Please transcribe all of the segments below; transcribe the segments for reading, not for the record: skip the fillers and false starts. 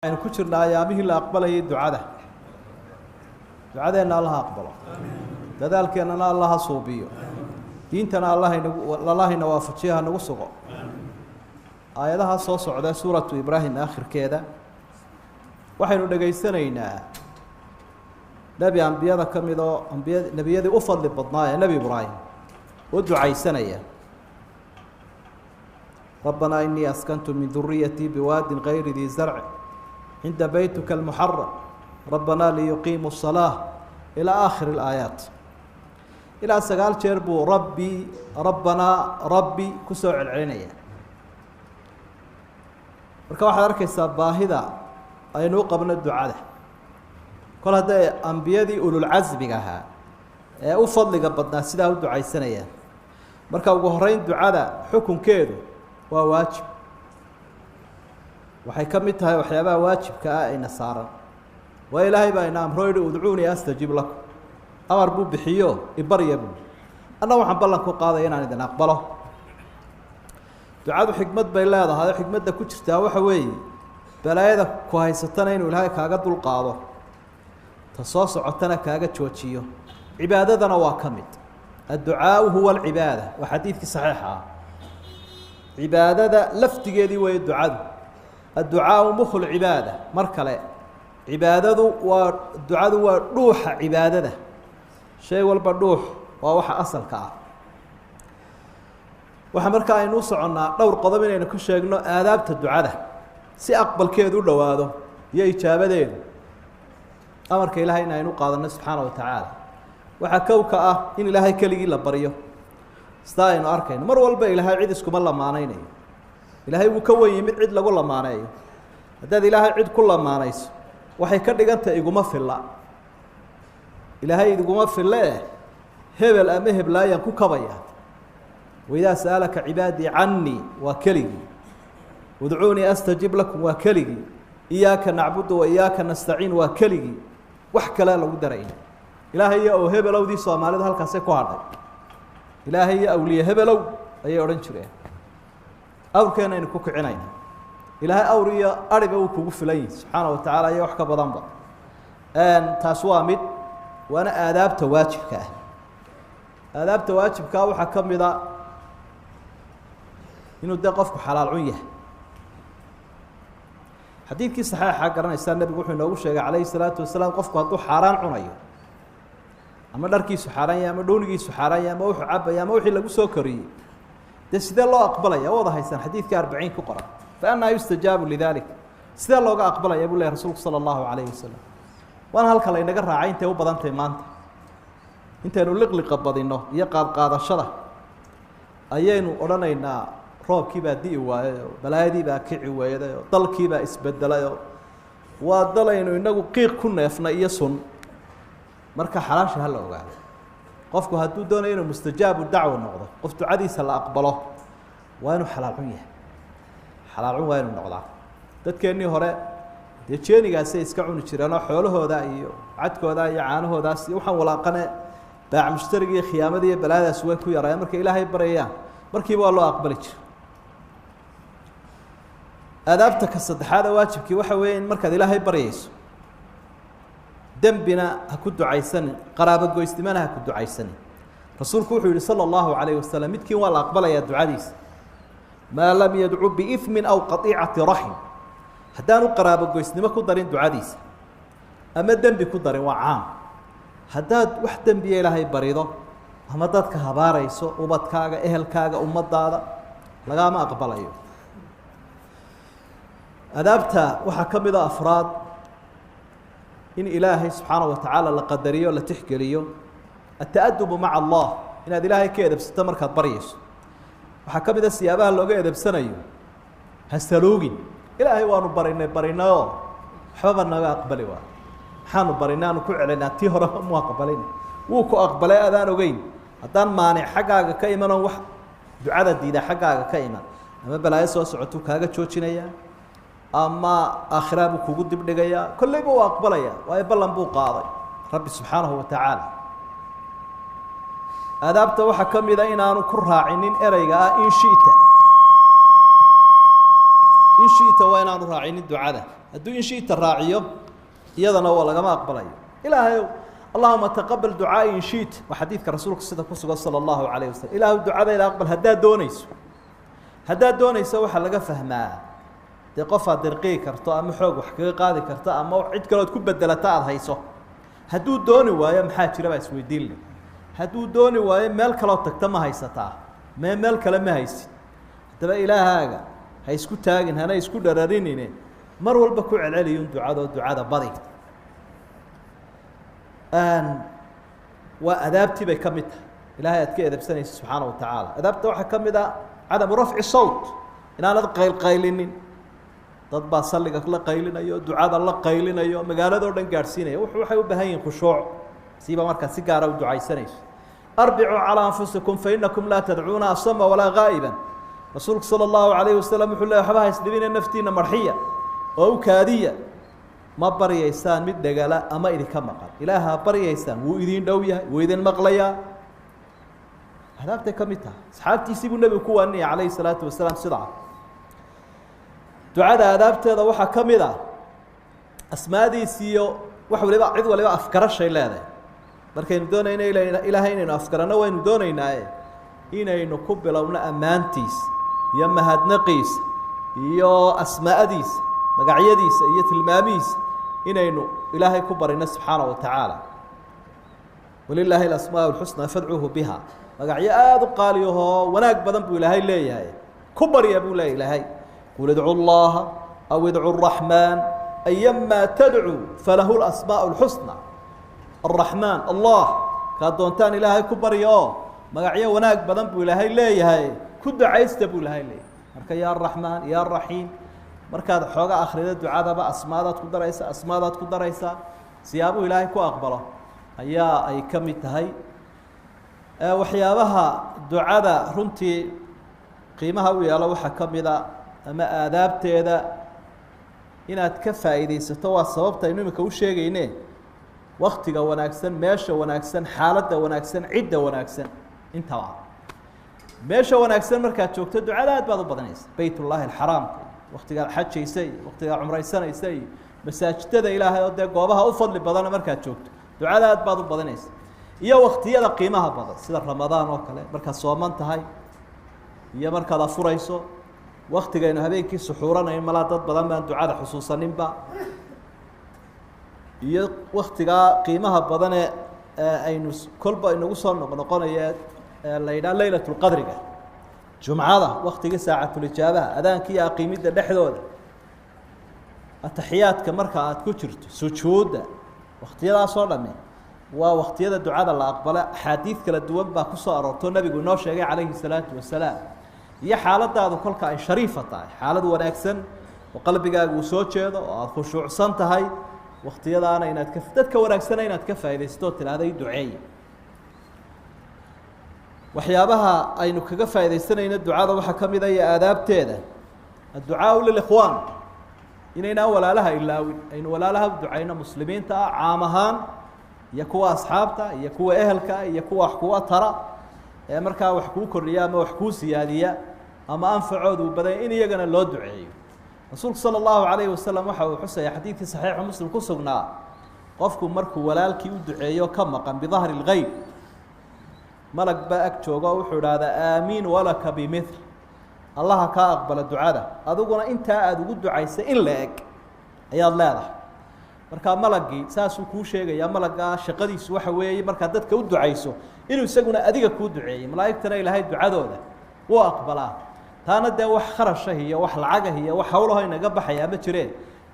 aynu ku jirnaa ayaamihii la aqbalayay ducada ducadeena Allah aqbalo dadaalkeena Allah suubiyo diintana Allah ina waafajiyo nagu sugo aayadaha soo socda suuratu Ibrahim aakhirkeeda waxaynu dhageysanaynaa nabi anbiyada kamido nabiyadii u fadli badnaa nabi Ibrahim oo ducaysanaya ربنا إني أسكنت من ذريتي بواد غير ذي زرع عند بيتك المحرم ربنا ليقيموا الصلاة إلى آخر الآيات إلى سقال شربوا ربي ربنا ربي كسوع العينية marka waxa arkaysaa baahida aynu qabno ducada kol haday anbiyadii ulul azmiga ahaa ee u fadliga badnaa sida u ducaysanayaan marka ugu horeyn ducada xukunkeedu waa waajib waxay ka mid tahay waxyaabaha waajibka ah ee nasaaran waa ilaahay baa ina amroyay udcuuni astajib lakum amar buu bixiyo ibaryabu ana waxaan ballan ku qaaday inaan idin aqbalo ducadu xikmad bay leedahay xikmadda ku jirtaa waxa weeye balaayada ku haysatana inuu ilaahay kaaga dul qaado tasoo socotana kaaga joojiyo cibaadadana waa kamid adducaa huwa alcibaada wa xadiidki saxiix ah cibaadada laftigeedii way ducadu adducaa mukhul cibaada markale cibaadadu waa ducadu waa dhuuxa cibaadada shay walba dhuux waa waxa asalka ah waxa marka aynu soconnaa dhowr qodob inaynu ku sheegno aadaabta ducada si aqbalkeedu u dhawaado iyo ijaabadeedu amarka ilaahay inaynu qaadano subxaanahu wa tacaala waxa kowka ah in ilaahay keligii la baryo sida aynu arkayno mar walba ilaahay cid iskuma lamaanaynayo ilaahay wuu ka weyn mid cid lagu lamaaneeyo haddaad ilaahay cid ku lamaanayso waxay ka dhigantahay iguma filla ilaahay iguma fille hebel ama heblaayaan ku kabaya وإذا سألك عبادي عني وكلي ودعوني أستجب لكم وكلي إياك نعبد وإياك نستعين وكلي وحكى لا لو درين إلهي أو هبل أو دي صومالد هالكاسيكو هذا إلهي أولي هبل أو أي أورنشري أو كان ينكوك عنين إلهي أوريا أرب أو كوف لين سبحانه وتعالى يوحك بضنبا أن تسوامد وأنا آداب تواجبك آداب تواجبك وحكم ذا إنه ده قفك حلال عيه حديث كي صحيح قرنا إنسان النبي يقول إنه وشجع عليه الصلاة والسلام قفك هذا حرام عنيه أما دركي سحران يا أما دوني سحران يا أما وح عب يا أما وح اللي سكري ده سيد الله أقبله يا واضح إنسان حديث ك40 كقرة فأنا يستجاب لذلك سيد الله أقبله يا أبو الله رسول صلى الله عليه وسلم وأنا هالكلا إنك راعين تيو بدن تيمانت أنت نلقي قبضينه يقال قاضي الشرع أيينو أرنينا roobkii baa dii waayo balaayadii baa kici weeyday dalkii baa isbedelay waa dalayno inagu qiiq ku neefna iyo sun marka xalaasha hal ogaado qofku hadduu doonayo inuu mustajaabu dacwo noqdo qof ducadiisa la aqbalo waa inuu xalaal xun yahay xalaal waa inuu noqdaa dadkeenii hore dee jeenigaas ay iska cuni jireen oo xoolahooda iyo cadkooda iyo caanahoodaas iyo waxaan walaaqane baac mushtariga iyo khiyaamada iyo balaadaas way ku yarayaan marka ilaahay barayaan markiiba waa loo aqbali jiray آدابتا كصدحادا واجبكي waxa weeyeen markaad ilaahay baryayso dambina ha ku ducaysan qaraabo goystimana ha ku ducaysan rasuulku wuxuu yiri sallallahu alayhi wasallam midkii waa la aqbalaya ducadiisa ma lam yad'u bi ithmin aw qati'ati rahim hadaan qaraabo goystimo ku darin ducadiisa ama dambi ku darin waa caam hadaad wax dambiye ilaahay barido ama dadka habaarayso ubadkaaga ehelkaaga ummadaada lagama aqbalayo أدابتا وحكمل أفراد إن إلهي سبحانه وتعالى لقدريه لتحقريه التأدب مع الله إن هذا إلهي كذا بستمر كبريس وحكمل السيابة اللي قاعد بسنة هستلوجي إلهي وانو برينا حبنا أقبله حانو برينا نكوع علينا تهرب مو أقبلين وكو أقبله أذان وجين أذان مانع حقا كيما وح دعاء الدين حقا كيما أما بلا يسوع سعتو كاجا تشوتشينيا أما آخرة بكوجود بدقيا كل يبغى أقبليا ويبلغ بو قاضي ربي سبحانه وتعالى أدابته وحكم إذا إن أنا كرها عينين إريجا إن in shiita waa inaanu raacinin ducada hadduu in shiita raaciyo iyadana waa lagama aqbalayo ilaahay allahuma taqabal ducaai in shiita waa xadiidka rasuulka sida ku sugan sala allahu calayh wasalam ilaahu ducadayda aqbal haddaad doonayso waxaa laga fahmaa dee qofaad dirqii karto ama xoog wax kaga qaadi karto ama cid kalood ku bedelata aada hayso hadduu dooni waayo maxaa jira baa isweydiin leh hadduu dooni waayo meel kaloo tagta ma haysataa meel kale ma haysid haddaba ilaahaaga ha isku taagin hana isku dhararinine mar walba ku celceliyun ducada badi waa adaabtii bay ka mid tahay ilaahay aad ka edabsanaysa subxaana wa tacaala adaabta waxaa ka mid ah cadamu rafci sawt inaanad qaylqaylinin dad baa salliga la qaylinayo ducada la qaylinayo magaaladoo dhan gaadhsiinaya waxay u baahan yihiin khushuuc siiba markaa si gaara u ducaysanayso arbicuu calaa anfusikum fainakum laa tadcuuna asama walaa gaa'iban rasuulku sala allahu calayhi wasalam wuxuu leey waxba haysdhibina naftiina marxiya oo u kaadiya ma baryaysaan mid dhegala ama idinka maqan ilaaha baryaysaan wuu idin dhow yahay wuu idin maqlayaa adaabtay ka mid tahay asxaabtiisii buu nebigu ku waaninaya calayhi salaatu wasalaam sidaa ducada adaabteeda waxaa ka mid ah asmaadiisiiyo wax waliba cid waliba afgarashay leedahay markaynu doonayno ilaahay inaynu afgaranno waynu doonaynaaye inaynu ku bilowno ammaantiisa iyo mahadnaqiisa iyo asmaa'adiisa magacyadiisa iyo tilmaamihiisa inaynu ilaahay ku barino subxaana wa tacaala walilaahi alasmaa alxusnaa fadcuuhu biha magacyo aada u qaaliyahoo wanaag badan buu ilaahay leeyahay ku barya buu leeya ilaahay qul idcu llaha aw idcu raxmaan ayamaa tadcuu falahu lasmaa alxusna araxmaan allah kaad doontaan ilaahay ku barya oo magacyo wanaag badan buu ilaahay leeyahay ku ducaysta buu ilaahay leeyahay marka yaa raxmaan yaa raxiim markaad xooga akrida ducadaba asmaadaad ku daraysaa siyaabuhu ilaahay ku aqbalo ayaa ay ka mid tahay waxyaabaha ducada runtii qiimaha u yeelo waxaa ka mid a ama aadaabteeda inaad ka faa'iidaysato waa sababta aynu imika u sheegayne waktiga wanaagsan meesha wanaagsan xaaladda wanaagsan cidda wanaagsan intaba meesha wanaagsan markaad joogto ducada aad baad u badanaysa bayt ullaahi alxaraamka waktigaad xajaysa iyo waktigaad cumraysanaysa iyo masaajidada ilaahay oo dee goobaha u fadli badana markaad joogto ducada aad baad u badanaysa iyo waktiyada qiimaha badan sida ramadaan oo kale markaad sooman tahay iyo markaad afurayso waktigaynu habeenkii suxuuranayn malaa dad badan baan ducada xusuusaninba iyo waktigaa qiimaha badane aynu kolba inagu soo noqnoqonaya la yidhaha leylat lqadriga jumcada waktigii saacatulijaabaha adaanka iyo aqiimidda dhexdooda ataxiyaadka marka aad ku jirto sujuudda waktiyadaasoo dhami waa waktiyada ducada la aqbalo axaadiid kala duwan baa kusoo aroortoo nabigu inoo sheegay calayhi salaatu wasalaam iyo xaaladaadu kolka ay shariifa tahay xaalad wanaagsan oo qalbigaaga uu soo jeedo oo aada khushuucsan tahay waktiyadaana inaad ka dadka wanaagsana inaad ka faa'iidaysato tidhaahda i duceeya waxyaabaha aynu kaga faa'iidaysanayno ducada waxaa ka mid a iyo aadaabteeda adducaau lilikhwaan inaynaan walaalaha ilaawin aynu walaalaha u ducayno muslimiinta ah caam ahaan iyo kuwa asxaabta iyo kuwa ehelka iyo kuwa wax kuwa tara ee markaa wax kuu kordhiya ama wax kuu siyaadiya ama anfacooda uu badanya in iyagana loo duceeyo rasuulku salى الlahu عalayه wasalam waxa uu xusaya xadiidkii saxiixu muslim ku sugnaa qofku markuu walaalkii u duceeyo ka maqan bidahri اlgeyb malag baa ag joogo wuxuu idhaahdaa aamiin walaka bimil allaha kaa aqbala ducada adiguna intaa aada ugu ducaysay in la eg ayaad leedahay markaa malagii saasuu kuu sheegayaa malaggaa shaqadiisu waxa weeye markaad dadka u ducayso inuu isaguna adiga kuu duceeyey malaa'igtana ilaahay ducadooda wuu aqbalaa taana dee wax kharashah iyo wax lacagah iyo wax hawlaho inaga baxayaa ma jireen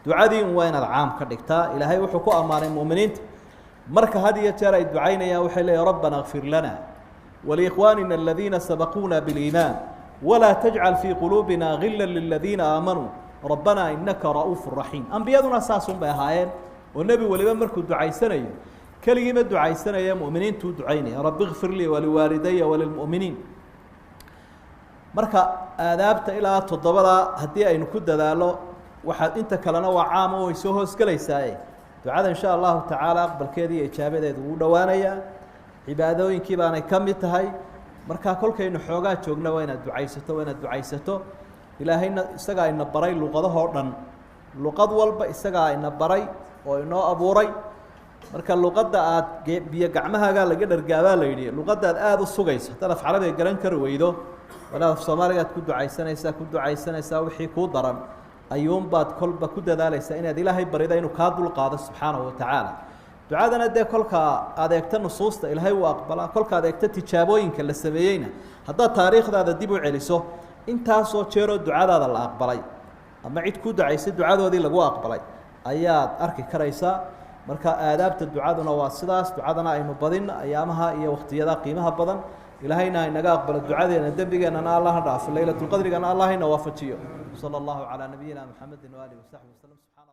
ducadii un waa inaad caam ka dhigtaa ilaahay wuxuu ku ammaanay mu'miniinta marka had iyo jeer ay ducaynayaan waxay leeyihin rabbana اغfir lana waliikhwaanina aladiina sabaquuna biاliimaan walaa tajcal fii quluubina gila liladiina aamanuu rabbana inaka ra'uufu raxiim ambiyaduna saasun bay ahaayeen oo nebi waliba markuu ducaysanayo keligiima ducaysanaya mu'miniintuu ducaynaya rabbi اغfir lii waliwaalidaya walilmu'miniin marka aadaabta ilaa 7 haddii aynu ku dadaalo waxaad inta kalena waa caam oo way soo hoosgelaysaaye ducada in sha allahu tacaala aqbalkeeda iyo ijaabadeedu wuu dhowaanayaa cibaadooyinkii baanay ka mid tahay markaa kolkaynu xoogaa joogna waa inaad ducaysato ilaahayna isagaa ina baray luqadahoo dhan luqad walba isagaa ina baray oo inoo abuuray marka luqadda aad biyo gacmahaagaa laga dhargaabaa la yidhi luqaddaad aada u sugayso haddaad af carabiga garan kari weydo walaad af soomaaligaad ku ducaysanaysaa wixii kuu daran ayuunbaad kolba ku dadaalaysaa inaad ilaahay barida inuu kaa dulqaado subxaanahu watacaala ducadana dee kolka aad eegto nusuusta ilaahay uu aqbalaa kolka aad eegto tijaabooyinka la sameeyeyna haddaad taariikhdaada dib u celiso intaasoo jeeroo ducadaada la aqbalay ama cid ku ducaysay ducadoodii lagu aqbalay ayaad arki karaysaa marka aadaabta ducaduna waa sidaas ducadana aynu badinna ayaamaha iyo wakhtiyada qiimaha badan ilaahayna inaga aqbalo ducadeena dembigeenana allah ha dhaafo laylatulqadrigana allah ina waafajiyo sala allahu calaa nabiyina muxamedin waaalihi wasaxbi waslem subxaana